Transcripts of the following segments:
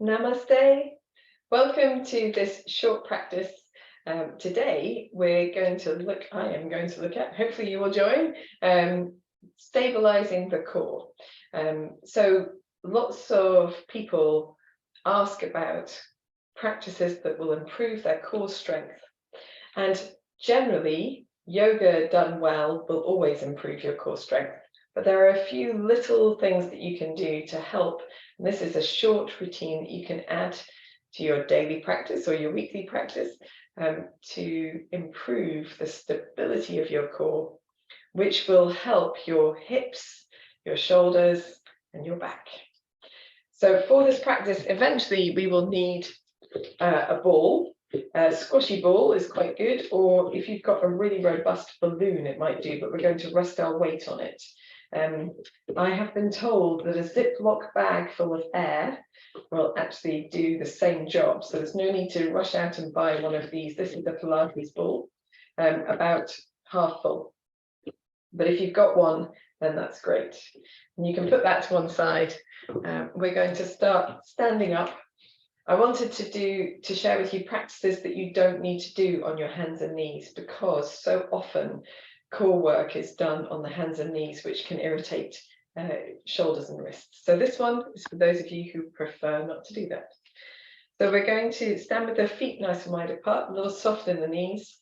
Namaste. Welcome to this short practice. Today I am going to look at, hopefully you will join, stabilizing the core. So lots of people ask about practices that will improve their core strength. And generally, yoga done well will always improve your core strength. But there are a few little things that you can do to help. And this is a short routine that you can add to your daily practice or your weekly practice to improve the stability of your core, which will help your hips, your shoulders, and your back. So for this practice, eventually we will need a ball. A squashy ball is quite good, or if you've got a really robust balloon, it might do, but we're going to rest our weight on it. I have been told that a Ziploc bag full of air will actually do the same job. So there's no need to rush out and buy one of these. This is the Pilates ball, about half full. But if you've got one, then that's great. And you can put that to one side. We're going to start standing up. I wanted to share with you practices that you don't need to do on your hands and knees, because so often core work is done on the hands and knees, which can irritate shoulders and wrists. So this one is for those of you who prefer not to do that. So we're going to stand with the feet nice and wide apart, a little soft in the knees,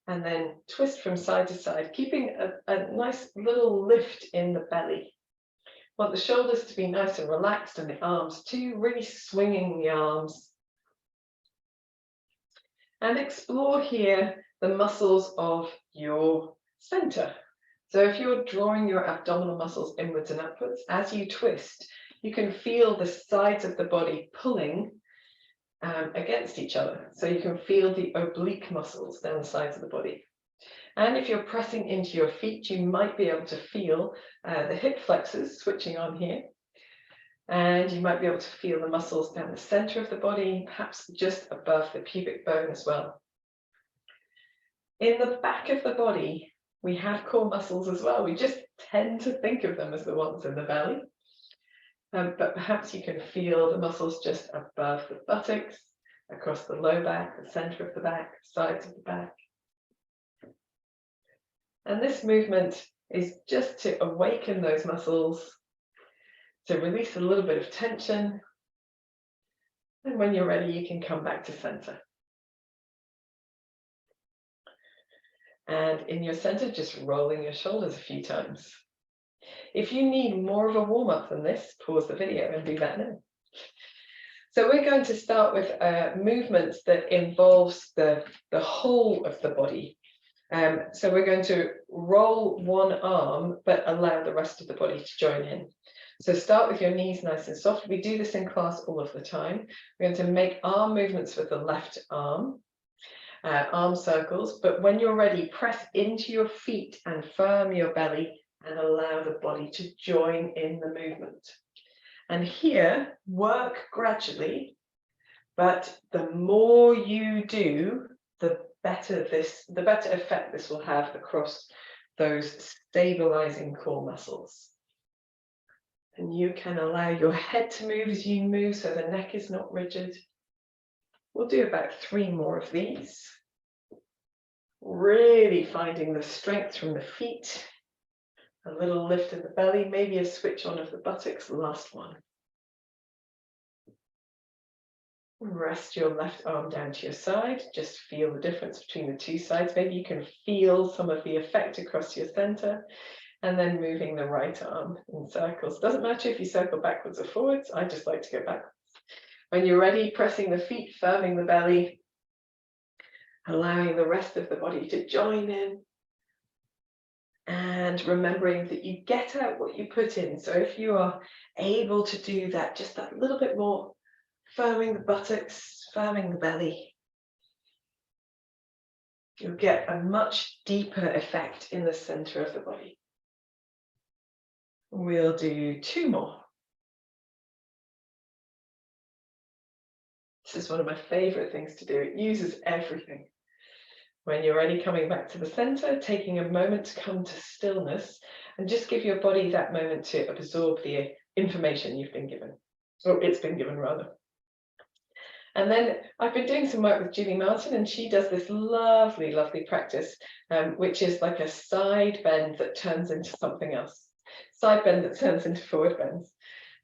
and then twist from side to side, keeping a nice little lift in the belly. Want the shoulders to be nice and relaxed, and the arms too, really swinging the arms. And explore here the muscles of your center. So if you're drawing your abdominal muscles inwards and upwards, as you twist, you can feel the sides of the body pulling against each other. So you can feel the oblique muscles down the sides of the body. And if you're pressing into your feet, you might be able to feel the hip flexors switching on here. And you might be able to feel the muscles down the center of the body, perhaps just above the pubic bone as well. In the back of the body, we have core muscles as well. We just tend to think of them as the ones in the belly. But perhaps you can feel the muscles just above the buttocks, across the low back, the center of the back, sides of the back. And this movement is just to awaken those muscles, to release a little bit of tension. And when you're ready, you can come back to center. And in your center, just rolling your shoulders a few times. If you need more of a warm-up than this, pause the video and do that now. So we're going to start with movements that involves the whole of the body. So we're going to roll one arm, but allow the rest of the body to join in. So start with your knees nice and soft. We do this in class all of the time. We're going to make arm movements with the left arm, arm circles, but when you're ready, press into your feet and firm your belly and allow the body to join in the movement. And here, work gradually, but the more you do, the better effect this will have across those stabilizing core muscles. And you can allow your head to move as you move, so the neck is not rigid. We'll do about 3 more of these. Really finding the strength from the feet. A little lift in the belly, maybe a switch on of the buttocks. Last one. Rest your left arm down to your side. Just feel the difference between the two sides. Maybe you can feel some of the effect across your center. And then moving the right arm in circles. Doesn't matter if you circle backwards or forwards. I just like to go backwards. When you're ready, pressing the feet, firming the belly, allowing the rest of the body to join in. And remembering that you get out what you put in. So if you are able to do that, just that little bit more, firming the buttocks, firming the belly, you'll get a much deeper effect in the center of the body. We'll do 2 more. This is one of my favorite things to do. It uses everything. When you're ready, coming back to the center, taking a moment to come to stillness and just give your body that moment to absorb the information you've been given, or it's been given rather. And then I've been doing some work with Julie Martin, and she does this lovely, lovely practice, which is like a side bend that turns into something else. Side bend that turns into forward bends.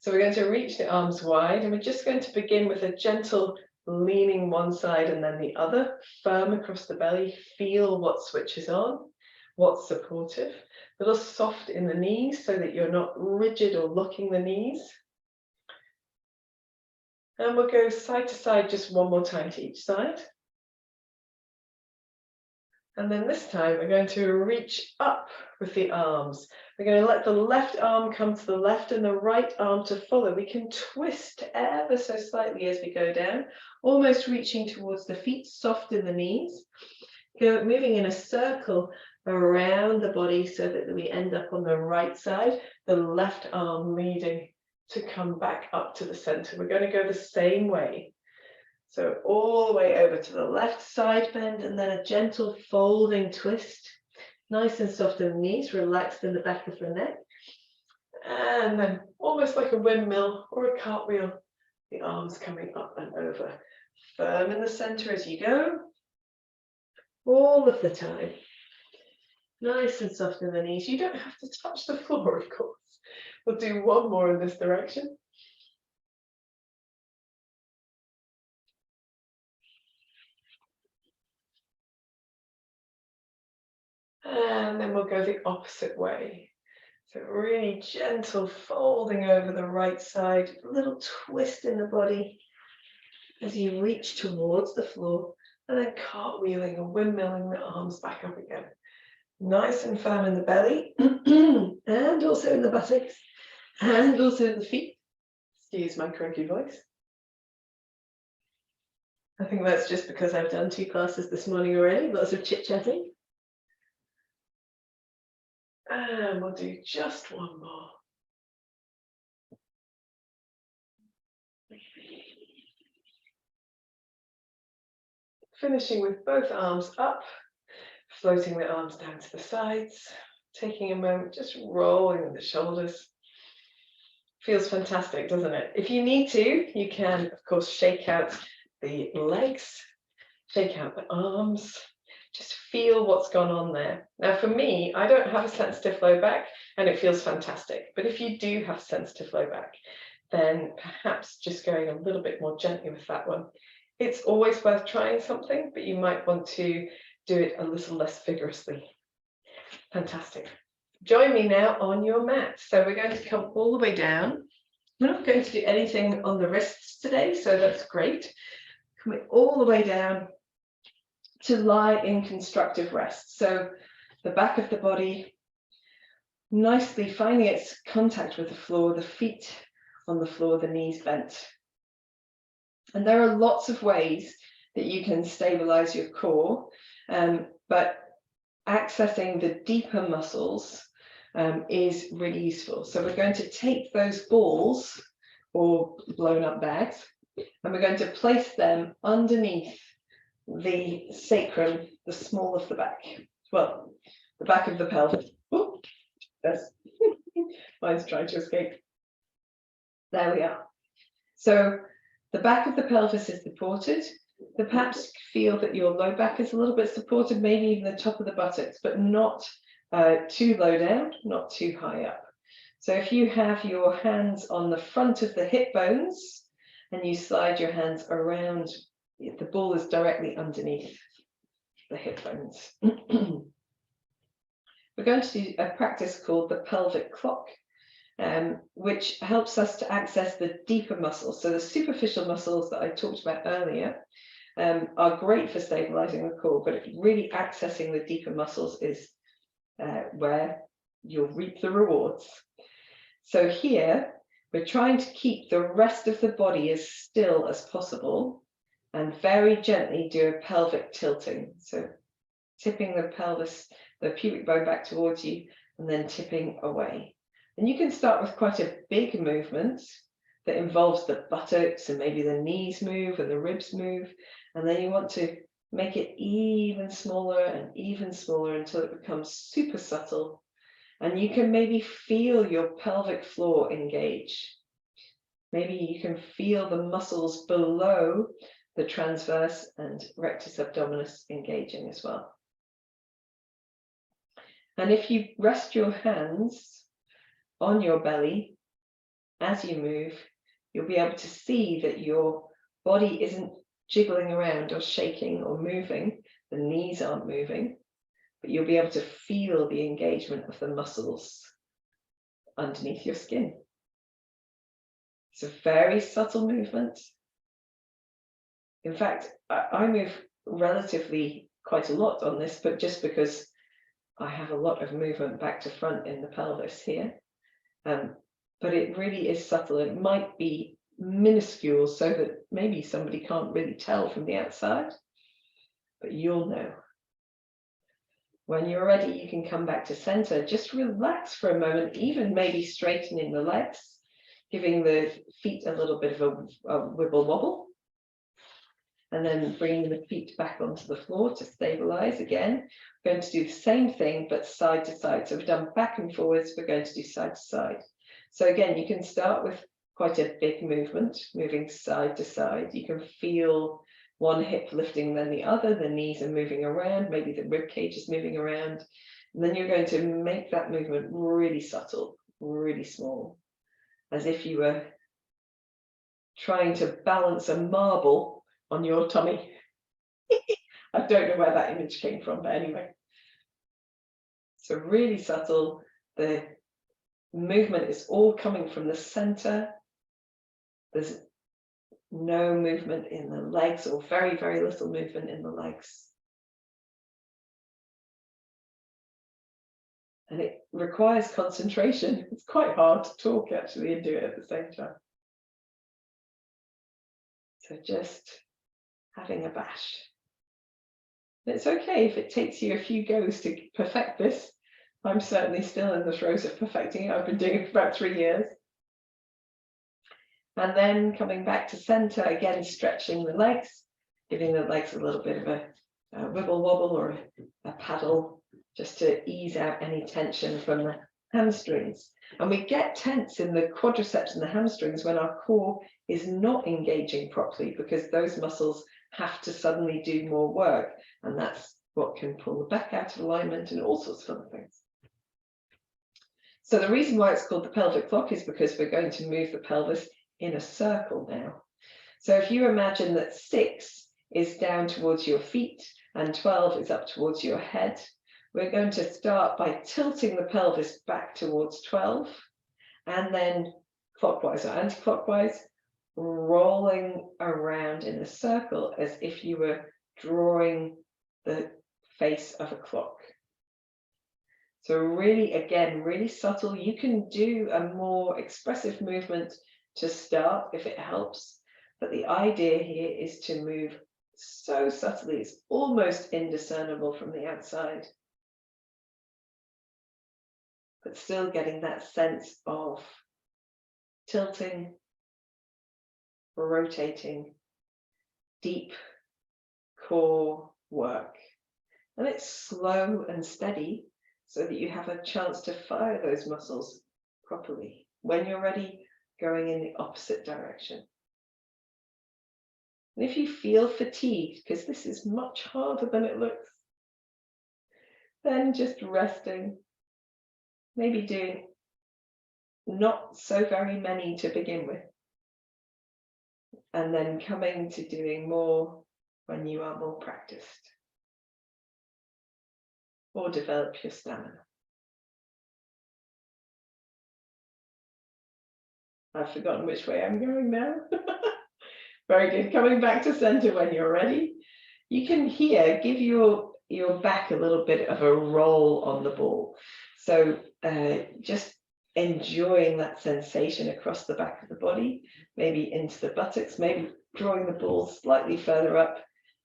So we're going to reach the arms wide, and we're just going to begin with a gentle leaning one side and then the other, firm across the belly. Feel what switches on, what's supportive, a little soft in the knees so that you're not rigid or locking the knees. And we'll go side to side just one more time to each side. And then this time we're going to reach up with the arms. We're going to let the left arm come to the left and the right arm to follow. We can twist ever so slightly as we go down, almost reaching towards the feet, soft in the knees. Moving in a circle around the body so that we end up on the right side, the left arm leading to come back up to the center. We're going to go the same way. So all the way over to the left side bend, and then a gentle folding twist. Nice and soft in the knees, relaxed in the back of the neck. And then almost like a windmill or a cartwheel, the arms coming up and over. Firm in the center as you go. All of the time. Nice and soft in the knees. You don't have to touch the floor, of course. We'll do one more in this direction. And then we'll go the opposite way. So really gentle folding over the right side, a little twist in the body as you reach towards the floor, and then cartwheeling or windmilling the arms back up again. Nice and firm in the belly, and also in the buttocks, and also in the feet. Excuse my croaky voice. I think that's just because I've done 2 classes this morning already, lots of chit-chatting. And we'll do just one more. Finishing with both arms up, floating the arms down to the sides, taking a moment, just rolling the shoulders. Feels fantastic, doesn't it? If you need to, you can, of course, shake out the legs, shake out the arms, just feel what's gone on there. Now, for me, I don't have a sensitive low back, and it feels fantastic. But if you do have sensitive low back, then perhaps just going a little bit more gently with that one. It's always worth trying something, but you might want to do it a little less vigorously. Fantastic. Join me now on your mat. So we're going to come all the way down. We're not going to do anything on the wrists today, so that's great. Coming all the way down to lie in constructive rest. So the back of the body nicely finding its contact with the floor, the feet on the floor, the knees bent. And there are lots of ways that you can stabilize your core, but accessing the deeper muscles is really useful. So we're going to take those balls or blown up bags, and we're going to place them underneath the sacrum, the small of the back. Well, the back of the pelvis. Oh, yes. Mine's trying to escape. There we are. So the back of the pelvis is supported. Perhaps feel that your low back is a little bit supported, maybe even the top of the buttocks, but not too low down, not too high up. So if you have your hands on the front of the hip bones and you slide your hands around, the ball is directly underneath the hip bones. We're going to do a practice called the pelvic clock, which helps us to access the deeper muscles. So the superficial muscles that I talked about earlier are great for stabilizing the core, but really accessing the deeper muscles is where you'll reap the rewards. So here, we're trying to keep the rest of the body as still as possible and very gently do a pelvic tilting. So tipping the pelvis, the pubic bone back towards you, and then tipping away. And you can start with quite a big movement that involves the buttocks and maybe the knees move and the ribs move. And then you want to make it even smaller until it becomes super subtle. And you can maybe feel your pelvic floor engage. Maybe you can feel the muscles below the transverse and rectus abdominis engaging as well. And if you rest your hands on your belly as you move, you'll be able to see that your body isn't jiggling around or shaking or moving. The knees aren't moving, but you'll be able to feel the engagement of the muscles underneath your skin. It's a very subtle movement. In fact, I move relatively quite a lot on this, but just because I have a lot of movement back to front in the pelvis here. But it really is subtle. It might be minuscule so that maybe somebody can't really tell from the outside, but you'll know. When you're ready, you can come back to center. Just relax for a moment, even maybe straightening the legs, giving the feet a little bit of a wibble wobble, and then bringing the feet back onto the floor to stabilize. Again, we're going to do the same thing, but side to side. So we've done back and forwards, we're going to do side to side. So again, you can start with quite a big movement, moving side to side. You can feel one hip lifting, then the other, the knees are moving around, maybe the rib cage is moving around. And then you're going to make that movement really subtle, really small, as if you were trying to balance a marble on your tummy. I don't know where that image came from, but anyway. So really subtle. The movement is all coming from the center. There's no movement in the legs, or very, very little movement in the legs. And it requires concentration. It's quite hard to talk actually and do it at the same time. So just having a bash. And it's okay if it takes you a few goes to perfect this. I'm certainly still in the throes of perfecting it. I've been doing it for about 3 years. And then coming back to center, again, stretching the legs, giving the legs a little bit of a wibble wobble or a paddle, just to ease out any tension from the hamstrings. And we get tense in the quadriceps and the hamstrings when our core is not engaging properly, because those muscles have to suddenly do more work. And that's what can pull the back out of alignment and all sorts of other things. So the reason why it's called the pelvic clock is because we're going to move the pelvis in a circle now. So if you imagine that 6 is down towards your feet and 12 is up towards your head, we're going to start by tilting the pelvis back towards 12, and then clockwise or anti-clockwise, rolling around in a circle as if you were drawing the face of a clock. So really, again, really subtle. You can do a more expressive movement to start if it helps, but the idea here is to move so subtly it's almost indiscernible from the outside, but still getting that sense of tilting, rotating, deep core work. And it's slow and steady so that you have a chance to fire those muscles properly. When you're ready, going in the opposite direction. And if you feel fatigued, because this is much harder than it looks, then just resting, maybe doing not so very many to begin with, and then coming to doing more when you are more practiced or develop your stamina. I've forgotten which way I'm going now. Very good. Coming back to center when you're ready. You can here give your back a little bit of a roll on the ball. So just enjoying that sensation across the back of the body, maybe into the buttocks, maybe drawing the ball slightly further up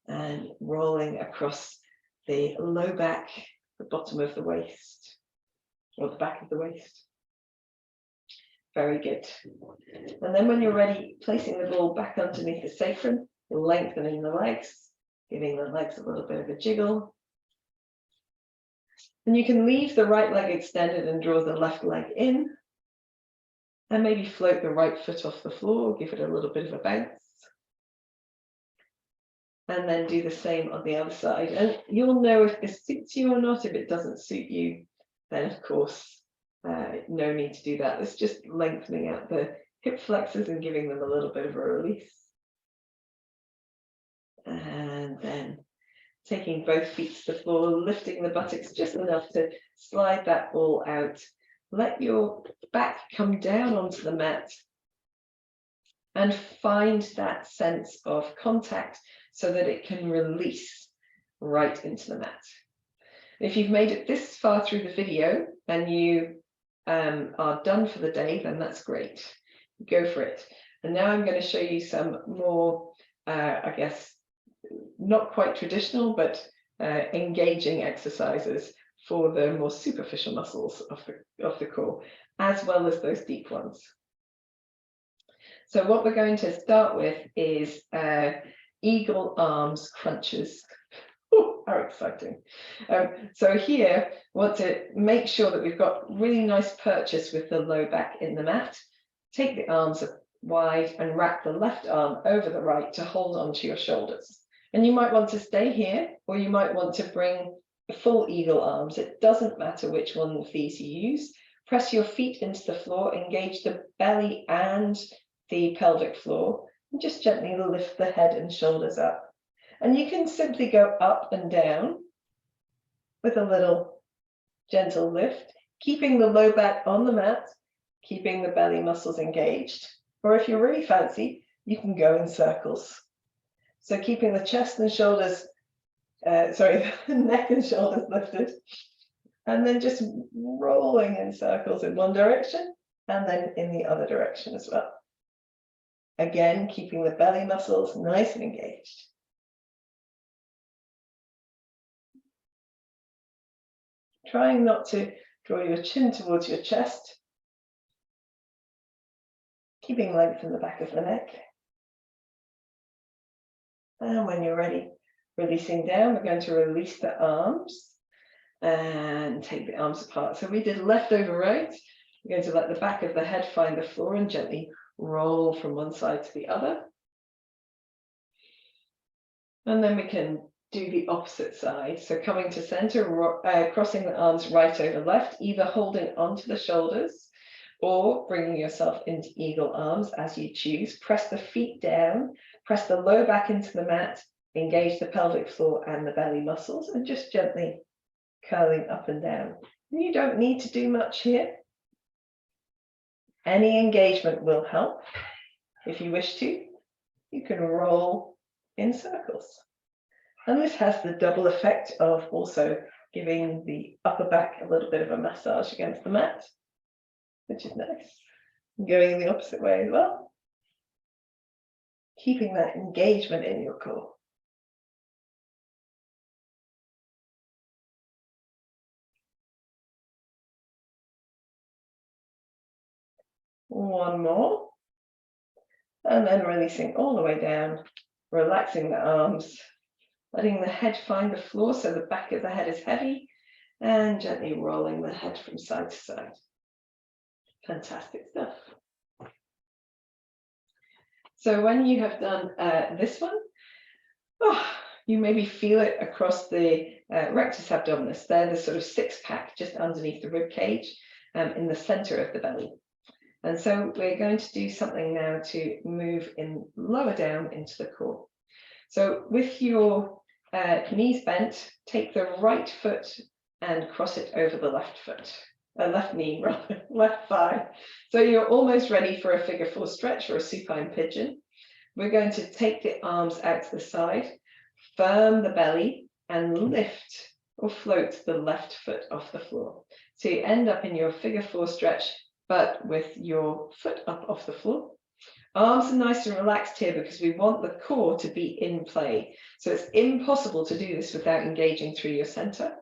and rolling across the low back, the bottom of the waist, or the back of the waist. Very good. And then when you're ready, placing the ball back underneath the sacrum, lengthening the legs, giving the legs a little bit of a jiggle. And you can leave the right leg extended and draw the left leg in, and maybe float the right foot off the floor, give it a little bit of a bounce. and then do the same on the other side. And you'll know if this suits you or not. If it doesn't suit you, then of course, no need to do that. It's just lengthening out the hip flexors and giving them a little bit of a release. And then taking both feet to the floor, lifting the buttocks just enough to slide that ball out. Let your back come down onto the mat and find that sense of contact so that it can release right into the mat. If you've made it this far through the video and you are done for the day, then that's great. Go for it. And now I'm going to show you some more, I guess, not quite traditional, but engaging exercises for the more superficial muscles of the core, as well as those deep ones. So what we're going to start with is eagle arms crunches. Oh, how exciting. So here, want to make sure that we've got really nice purchase with the low back in the mat. Take the arms wide and wrap the left arm over the right to hold onto your shoulders. And you might want to stay here, or you might want to bring full eagle arms. It doesn't matter which one of these you use. Press your feet into the floor, engage the belly and the pelvic floor, and just gently lift the head and shoulders up. And you can simply go up and down with a little gentle lift, keeping the low back on the mat, keeping the belly muscles engaged. Or if you're really fancy, you can go in circles. So keeping the chest and shoulders, the neck and shoulders lifted, and then just rolling in circles in one direction and then in the other direction as well. Again, keeping the belly muscles nice and engaged. Trying not to draw your chin towards your chest. Keeping length in the back of the neck. And when you're ready, releasing down, we're going to release the arms and take the arms apart. So we did left over right. We're going to let the back of the head find the floor and gently roll from one side to the other. And then we can do the opposite side. So coming to center, crossing the arms right over left, either holding onto the shoulders or bringing yourself into eagle arms as you choose. Press the feet down, press the low back into the mat, engage the pelvic floor and the belly muscles, and just gently curling up and down. And you don't need to do much here. Any engagement will help. If you wish to, you can roll in circles. And this has the double effect of also giving the upper back a little bit of a massage against the mat, which is nice. And going in the opposite way as well. Keeping that engagement in your core. One more. And then releasing all the way down, relaxing the arms, letting the head find the floor so the back of the head is heavy, and gently rolling the head from side to side. Fantastic stuff. So when you have done this one, you maybe feel it across the rectus abdominis. They're the sort of six-pack just underneath the rib cage in the center of the belly. And so we're going to do something now to move in lower down into the core. So with your knees bent, take the right foot and cross it over the left foot. Left knee, rather, left thigh. So you're almost ready for a figure four stretch or a supine pigeon. We're going to take the arms out to the side, firm the belly, and lift or float the left foot off the floor. So you end up in your figure four stretch, but with your foot up off the floor. Arms are nice and relaxed here because we want the core to be in play. So it's impossible to do this without engaging through your center.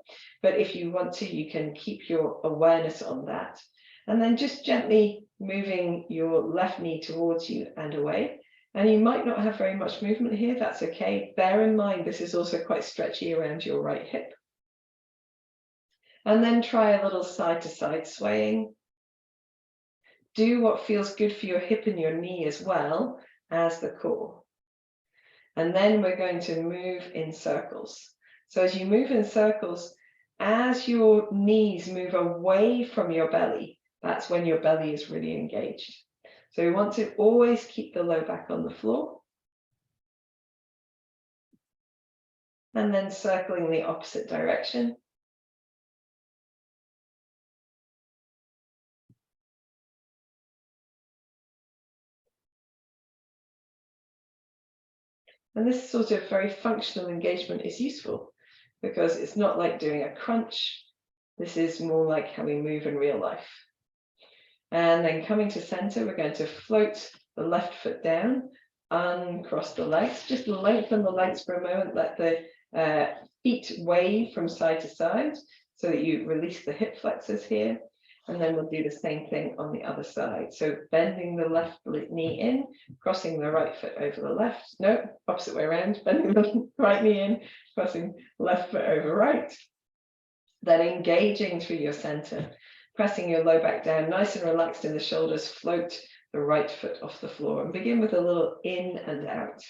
But if you want to, you can keep your awareness on that. And then just gently moving your left knee towards you and away. And you might not have very much movement here. That's okay. Bear in mind, this is also quite stretchy around your right hip. And then try a little side to side swaying. Do what feels good for your hip and your knee as well as the core. And then we're going to move in circles. So as you move in circles, as your knees move away from your belly, that's when your belly is really engaged. So we want to always keep the low back on the floor. And then circling the opposite direction. And this sort of very functional engagement is useful because it's not like doing a crunch. This is more like how we move in real life. And then coming to center, we're going to float the left foot down, uncross the legs, just lengthen the legs for a moment, let the feet wave from side to side so that you release the hip flexors here. And then we'll do the same thing on the other side. So bending the left knee in, crossing the right foot over the left. No, opposite way around, bending the right knee in, crossing left foot over right. Then engaging through your center, pressing your low back down, nice and relaxed in the shoulders, float the right foot off the floor and begin with a little in and out.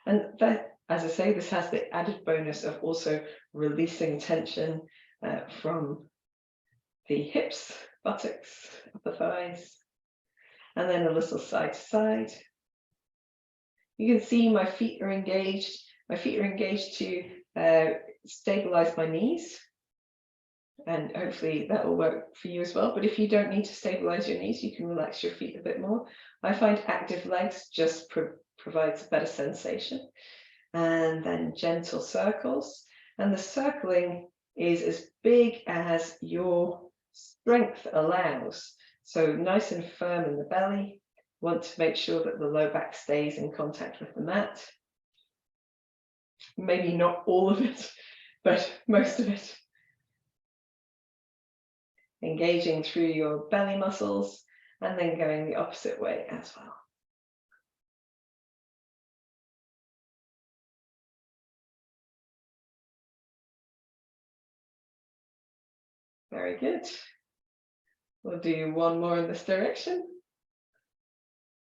And that, as I say, this has the added bonus of also releasing tension from the hips, buttocks, upper thighs, and then a little side to side. You can see my feet are engaged. My feet are engaged to stabilize my knees. And hopefully that will work for you as well. But if you don't need to stabilize your knees, you can relax your feet a bit more. I find active legs just provides a better sensation. And then gentle circles. And the circling is as big as your strength allows. So nice and firm in the belly. Want to make sure that the low back stays in contact with the mat. Maybe not all of it, but most of it. Engaging through your belly muscles and then going the opposite way as well. Very good. We'll do one more in this direction.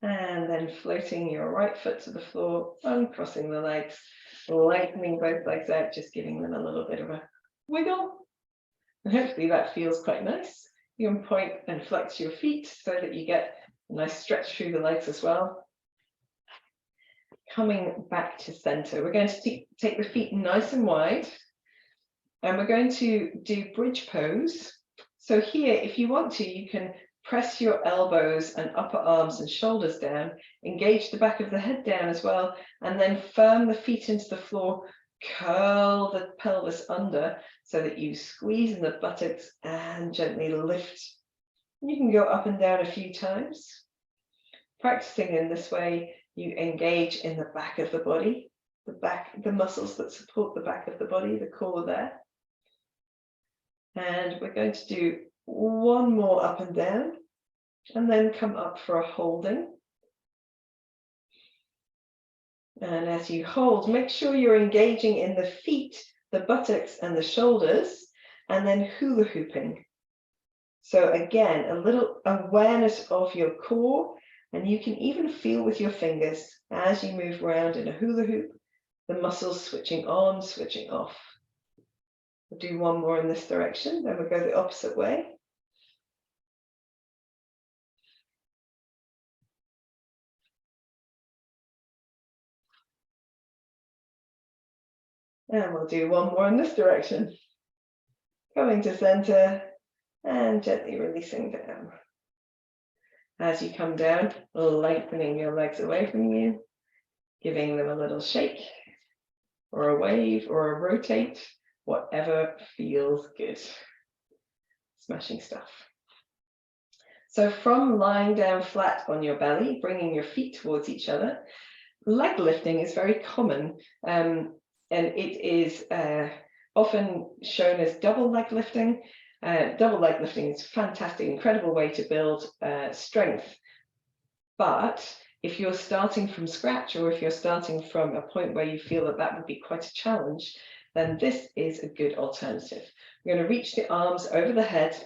And then floating your right foot to the floor, uncrossing the legs, lengthening both legs out, just giving them a little bit of a wiggle. And hopefully that feels quite nice. You can point and flex your feet so that you get a nice stretch through the legs as well. Coming back to center, we're going to take the feet nice and wide. And we're going to do bridge pose. So here, if you want to, you can press your elbows and upper arms and shoulders down, engage the back of the head down as well, and then firm the feet into the floor, curl the pelvis under so that you squeeze in the buttocks and gently lift. You can go up and down a few times. Practicing in this way, you engage in the back of the body, the muscles that support the back of the body, the core there. And we're going to do one more up and down, and then come up for a holding. And as you hold, make sure you're engaging in the feet, the buttocks, and the shoulders, and then hula hooping. So again, a little awareness of your core, and you can even feel with your fingers as you move around in a hula hoop, the muscles switching on, switching off. We'll do one more in this direction, then we'll go the opposite way. And we'll do one more in this direction. Coming to center and gently releasing down. As you come down, lengthening your legs away from you, giving them a little shake or a wave or a rotate, whatever feels good. Smashing stuff. So from lying down flat on your belly, bringing your feet towards each other, leg lifting is very common, and it is often shown as double leg lifting. Double leg lifting is a fantastic, incredible way to build strength. But if you're starting from scratch, or if you're starting from a point where you feel that that would be quite a challenge, then this is a good alternative. We're going to reach the arms over the head.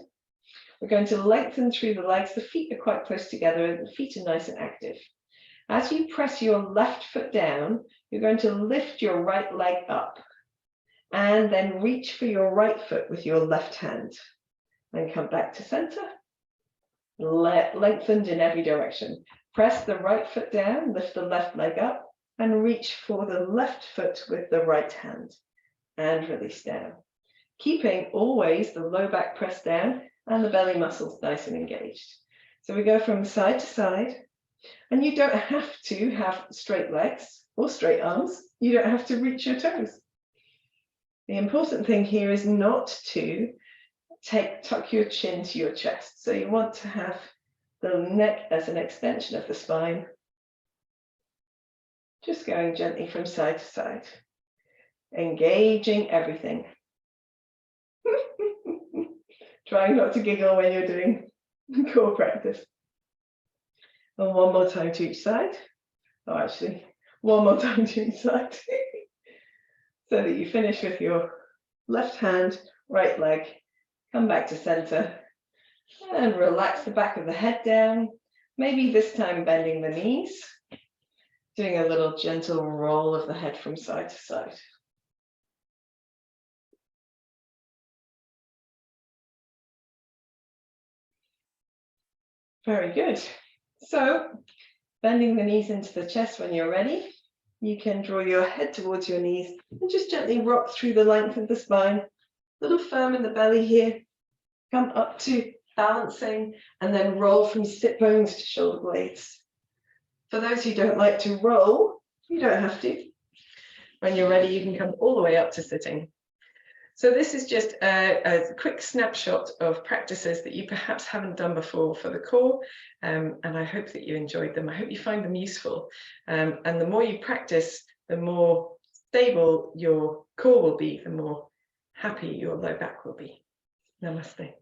We're going to lengthen through the legs. The feet are quite close together. The feet are nice and active. As you press your left foot down, you're going to lift your right leg up and then reach for your right foot with your left hand. Then come back to center, lengthened in every direction. Press the right foot down, lift the left leg up, and reach for the left foot with the right hand, and release down. Keeping always the low back pressed down and the belly muscles nice and engaged. So we go from side to side, and you don't have to have straight legs or straight arms. You don't have to reach your toes. The important thing here is not to tuck your chin to your chest. So you want to have the neck as an extension of the spine, just going gently from side to side, engaging everything. Trying not to giggle when you're doing core practice. And one more time to each side. Oh, actually, one more time to each side. So that you finish with your left hand, right leg, come back to center, and relax the back of the head down. Maybe this time bending the knees, doing a little gentle roll of the head from side to side. Very good. So, bending the knees into the chest when you're ready, you can draw your head towards your knees and just gently rock through the length of the spine. A little firm in the belly here. Come up to balancing and then roll from sit bones to shoulder blades. For those who don't like to roll, you don't have to. When you're ready, you can come all the way up to sitting. So this is just a quick snapshot of practices that you perhaps haven't done before for the core, and I hope that you enjoyed them. I hope you find them useful. And the more you practice, the more stable your core will be, the more happy your low back will be. Namaste.